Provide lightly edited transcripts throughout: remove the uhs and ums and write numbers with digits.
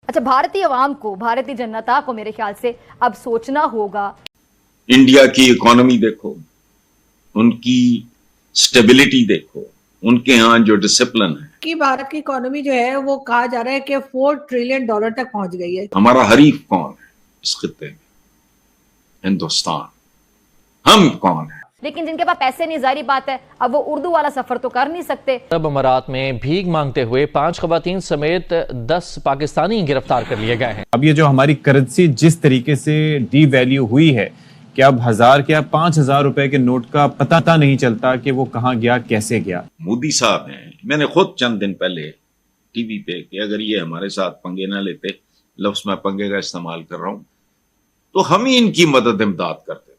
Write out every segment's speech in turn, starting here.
अच्छा, भारतीय अवाम को, भारतीय जनता को मेरे ख्याल से अब सोचना होगा। इंडिया की इकोनॉमी देखो, उनकी स्टेबिलिटी देखो, उनके यहाँ जो डिसिप्लिन है कि भारत की इकोनॉमी जो है वो कहा जा रहा है कि $4 ट्रिलियन तक पहुंच गई है। हमारा हरीफ कौन है इस खित्ते में? हिंदुस्तान। हम कौन है? लेकिन जिनके पास पैसे नहीं, जाहिर बात है अब वो उर्दू वाला सफर तो कर नहीं सकते। अरब अमारात में भीख मांगते हुए 5 खवातीन समेत 10 पाकिस्तानी गिरफ्तार कर लिए गए हैं। अब ये जो हमारी करेंसी जिस तरीके से डी वैल्यू हुई है कि अब 1000 क्या 5000 रुपए के नोट का पता नहीं चलता कि वो कहाँ गया, कैसे गया। मोदी साहब हैं, मैंने खुद चंद दिन पहले टीवी पे कि अगर ये हमारे साथ पंगे ना लेते, लफ्ज मैं पंगे का इस्तेमाल कर रहा हूं, तो हम ही इनकी मदद इमदाद करते थे।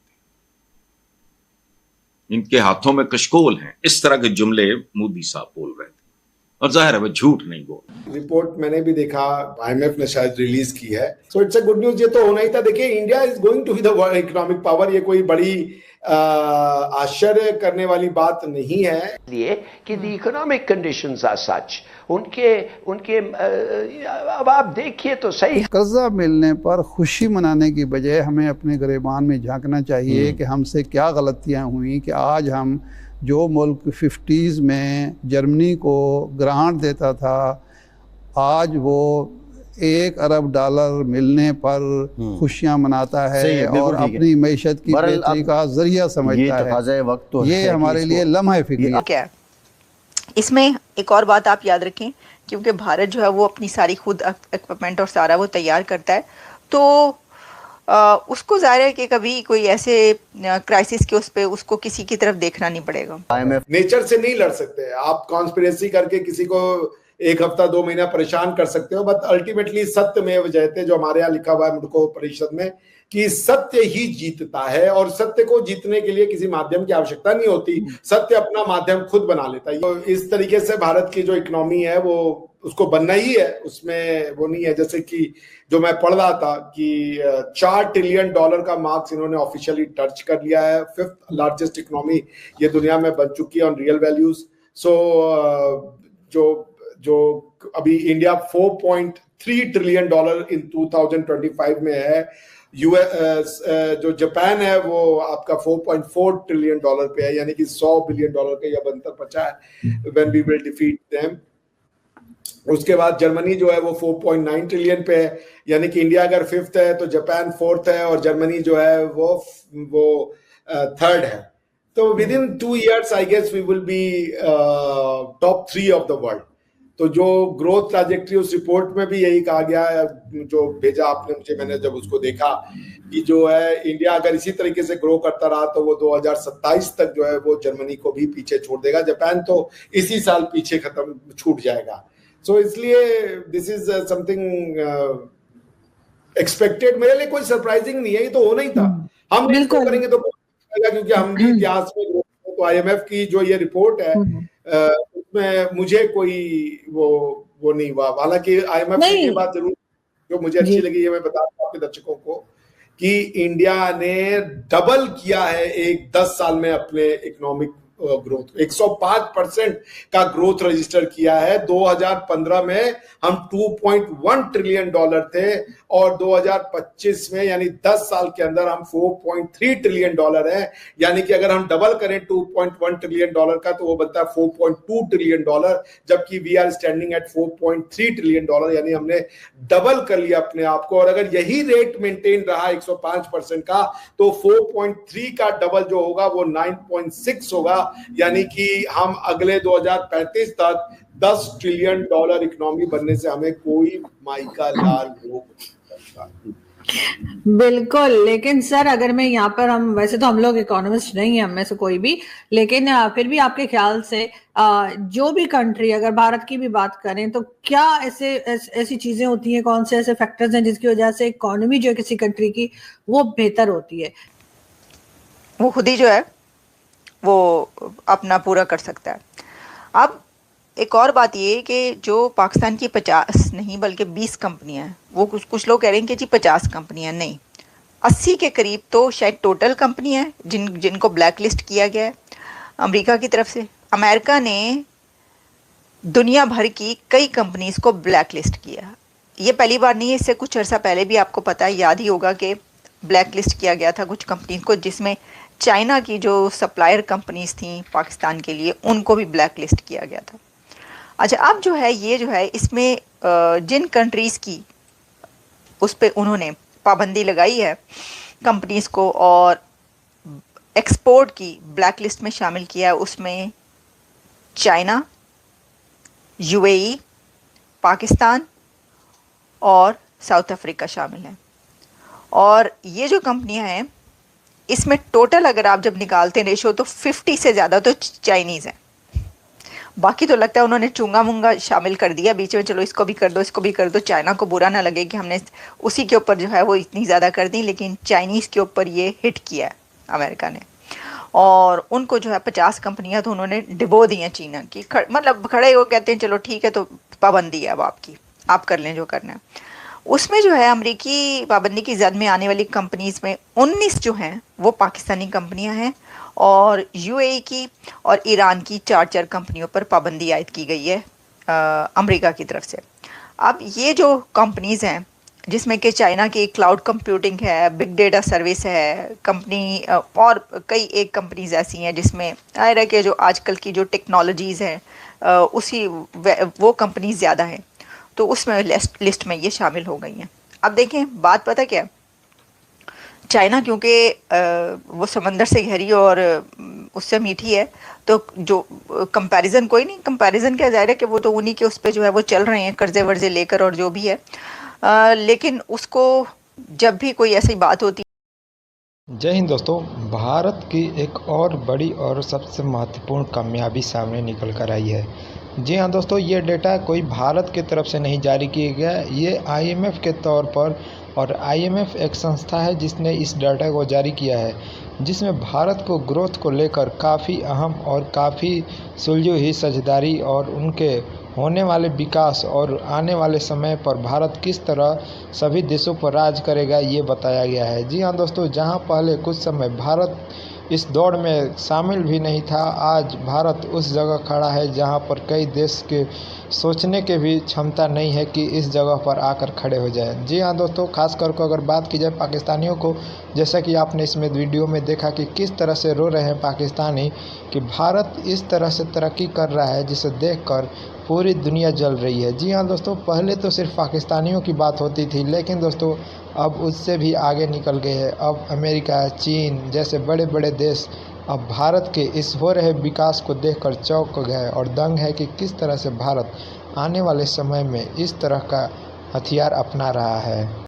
इनके हाथों में कशकोल हैं, इस तरह के जुमले मोदी साहब बोल रहे थे और जाहिर है वो झूठ नहीं बोल। रिपोर्ट मैंने भी देखा, IMF ने शायद रिलीज की है, so it's a good news. ये तो होना ही था। देखिए, India is going to be the world economic power, ये कोई बड़ी आश्चर्य करने वाली बात नहीं है। लिए कि the economic conditions are such, उनके अब आप देखिए तो सही। कर्जा मिलने पर खुशी मनाने की बजाय हमें अपने गिरेबान में झांकना चाहिए कि हमसे क्या गलतियां हुई कि आज हम जो मुल्क 50s में जर्मनी को ग्रांट देता था, आज वो $1 अरब मिलने पर खुशियां मनाता है और अपनी मैशत की बेहतरी का जरिया समझता है। वक्त तो ये हमारे लिए लम्हा फिक्र क्या है। इसमें एक और बात आप याद रखें, क्योंकि भारत जो है वो अपनी सारी खुद इक्विपमेंट और सारा वो तैयार करता है, तो उसको ज़ाहिर है कि कभी कोई ऐसे क्राइसिस के उस पे उसको किसी की तरफ देखना नहीं पड़ेगा। नेचर से नहीं लड़ सकते आप। कॉन्स्पिरेसी करके किसी को 1 हफ्ता 2 महीना परेशान कर सकते हो, बट अल्टीमेटली सत्यमेव जयते, जो हमारे यहाँ लिखा हुआ है मुल्को परिषद में, कि सत्य ही जीतता है और सत्य को जीतने के लिए किसी माध्यम की आवश्यकता नहीं होती, सत्य अपना माध्यम खुद बना लेता है। तो इस तरीके से भारत की जो इकोनॉमी है वो उसको बनना ही है, उसमें वो नहीं है। जैसे कि जो मैं पढ़ रहा था कि $4 ट्रिलियन का मार्क्स इन्होंने ऑफिशियली टच कर लिया है। 5th लार्जेस्ट इकोनॉमी ये दुनिया में बन चुकी है ऑन रियल वैल्यूज। सो जो अभी इंडिया $4.3 ट्रिलियन इन 2025 में है। यूएस जो जापान है वो आपका $4.4 ट्रिलियन पे है, यानी कि $100 बिलियन का यह अंतर बचा है when we will defeat them. उसके बाद जर्मनी जो है वो 4.9 ट्रिलियन पे है, यानी कि इंडिया अगर 5th है तो जापान 4th है और जर्मनी जो है वो 3rd है। तो within 2 years I guess we will be top 3 of the world. तो जो ग्रोथ ट्रैजेक्टरी उस रिपोर्ट में भी यही कहा गया है, जो भेजा आपने मुझे, मैंने जब उसको देखा कि जो है इंडिया अगर इसी तरीके से ग्रो करता रहा तो वो 2027 तक जो है वो जर्मनी को भी पीछे छोड़ देगा। जापान तो इसी साल पीछे छूट जाएगा। सो इसलिए दिस इज समथिंग एक्सपेक्टेड। मेरे लिए कोई सरप्राइजिंग नहीं है, ये तो होना ही था। हम बिल्कुल करेंगे तो क्योंकि हम भी इतिहास में, तो IMF की जो ये रिपोर्ट है उसमें मुझे कोई वो नहीं हुआ। हालांकि IMF की ये बात जरूर जो मुझे अच्छी लगी है, मैं बता दूं आपके दर्शकों को कि इंडिया ने डबल किया है 10 साल में अपने इकोनॉमिक ग्रोथ। 105% का ग्रोथ रजिस्टर किया है। 2015 में हम $2.1 ट्रिलियन थे और 2025 में यानी 10 साल के अंदर हम $4.3 ट्रिलियन है। यानी कि अगर हम डबल करें 2.1 ट्रिलियन का तो वो बनता है $4.2 ट्रिलियन, जबकि we are standing at $4.3 trillion, यानी हमने डबल कर लिया अपने आप को। और अगर यही रेट मेंटेन रहा 105% का तो 4.3 का डबल जो होगा वो 9.6 होगा, यानी कि हम अगले 2035 तक $10 ट्रिलियन इकोनॉमी बनने से हमें कोई माई का लाल रोक नहीं सकता। बिल्कुल। लेकिन सर, अगर मैं यहाँ पर, हम वैसे तो हम लोग इकोनॉमिस्ट नहीं है हम में से कोई भी, लेकिन फिर भी आपके ख्याल से जो भी कंट्री, अगर भारत की भी बात करें, तो क्या ऐसी चीजें होती हैं, कौन से ऐसे फैक्टर्स हैं जिसकी वजह से इकोनॉमी जो है किसी कंट्री की वो बेहतर होती है? वो खुद ही जो है वो अपना पूरा कर सकता है। अब एक और बात ये कि जो पाकिस्तान की 50 नहीं बल्कि 20 कंपनियां हैं, वो कुछ लोग कह रहे हैं कि जी 50 कंपनियां नहीं, 80 के करीब तो शायद टोटल कंपनियां हैं जिनको ब्लैक लिस्ट किया गया है अमेरिका की तरफ से। अमेरिका ने दुनिया भर की कई कंपनीज को ब्लैक लिस्ट किया। ये पहली बार नहीं है, इससे कुछ अर्सा पहले भी आपको पता है, याद ही होगा कि ब्लैक लिस्ट किया गया था कुछ कंपनी को, जिसमें चाइना की जो सप्लायर कंपनीज थी पाकिस्तान के लिए उनको भी ब्लैक लिस्ट किया गया था। अच्छा, अब जो है ये जो है इसमें जिन कंट्रीज़ की उस पर उन्होंने पाबंदी लगाई है कंपनीज़ को और एक्सपोर्ट की ब्लैक लिस्ट में शामिल किया है, उसमें चाइना, यूएई, पाकिस्तान और साउथ अफ्रीका शामिल हैं। और ये जो कंपनियां हैं इसमें टोटल अगर आप जब निकालते हैं रेशो तो 50 से ज़्यादा तो चाइनीज़ हैं। बाकी तो लगता है उन्होंने चूंगा मुंगा शामिल कर दिया बीच में, चलो इसको भी कर दो इसको भी कर दो, चाइना को बुरा ना लगे कि हमने उसी के ऊपर जो है वो इतनी ज़्यादा कर दी, लेकिन चाइनीज़ के ऊपर ये हिट किया है अमेरिका ने। और उनको जो है 50 कंपनियां तो उन्होंने डिबो दी हैं चीना की, मतलब खड़े हो कहते हैं चलो ठीक है तो पाबंदी है अब आपकी, आप कर लें जो करना है। उसमें जो है अमेरिकी पाबंदी की जद में आने वाली कंपनीज़ में 19 जो हैं वो पाकिस्तानी कंपनियां हैं और यूएई की और ईरान की 4 कंपनियों पर पाबंदी आयद की गई है अमेरिका की तरफ से। अब ये जो कंपनीज़ हैं जिसमें कि चाइना की क्लाउड कंप्यूटिंग है, बिग डेटा सर्विस है कंपनी, और कई एक कंपनीज़ ऐसी हैं जिसमें आयरा के जो आजकल की जो टेक्नोलॉजीज़ हैं उसी वो कंपनी ज़्यादा हैं, तो उसमें लिस्ट में ये शामिल हो गई हैं। अब देखें बात पता क्या, चाइना क्योंकि वो समंदर से घिरी और उससे मीठी है, तो जो कंपैरिजन कोई नहीं, कंपैरिजन क्या जाहिर है कि वो तो उन्हीं के उस पर जो है वो चल रहे हैं कर्जे वर्जे लेकर और जो भी है, लेकिन उसको जब भी कोई ऐसी बात होती। जय हिंद दोस्तों, भारत की एक और बड़ी और सबसे महत्वपूर्ण कामयाबी सामने निकल कर आई है। जी हाँ दोस्तों, ये डेटा कोई भारत की तरफ से नहीं जारी किया गया, ये आईएमएफ के तौर पर, और आईएमएफ एक संस्था है जिसने इस डाटा को जारी किया है, जिसमें भारत को ग्रोथ को लेकर काफ़ी अहम और काफ़ी सुलझी हुई साझेदारी और उनके होने वाले विकास और आने वाले समय पर भारत किस तरह सभी देशों पर राज करेगा ये बताया गया है। जी हाँ दोस्तों, जहाँ पहले कुछ समय भारत इस दौड़ में शामिल भी नहीं था, आज भारत उस जगह खड़ा है जहाँ पर कई देश के सोचने के भी क्षमता नहीं है कि इस जगह पर आकर खड़े हो जाए। जी हाँ दोस्तों, खास करके अगर बात की जाए पाकिस्तानियों को, जैसा कि आपने इसमें वीडियो में देखा कि किस तरह से रो रहे हैं पाकिस्तानी कि भारत इस तरह से तरक्की कर रहा है जिसे देखकर पूरी दुनिया जल रही है। जी हाँ दोस्तों, पहले तो सिर्फ पाकिस्तानियों की बात होती थी, लेकिन दोस्तों अब उससे भी आगे निकल गए हैं। अब अमेरिका, चीन जैसे बड़े बड़े देश अब भारत के इस हो रहे विकास को देखकर चौंक गए और दंग है कि किस तरह से भारत आने वाले समय में इस तरह का हथियार अपना रहा है।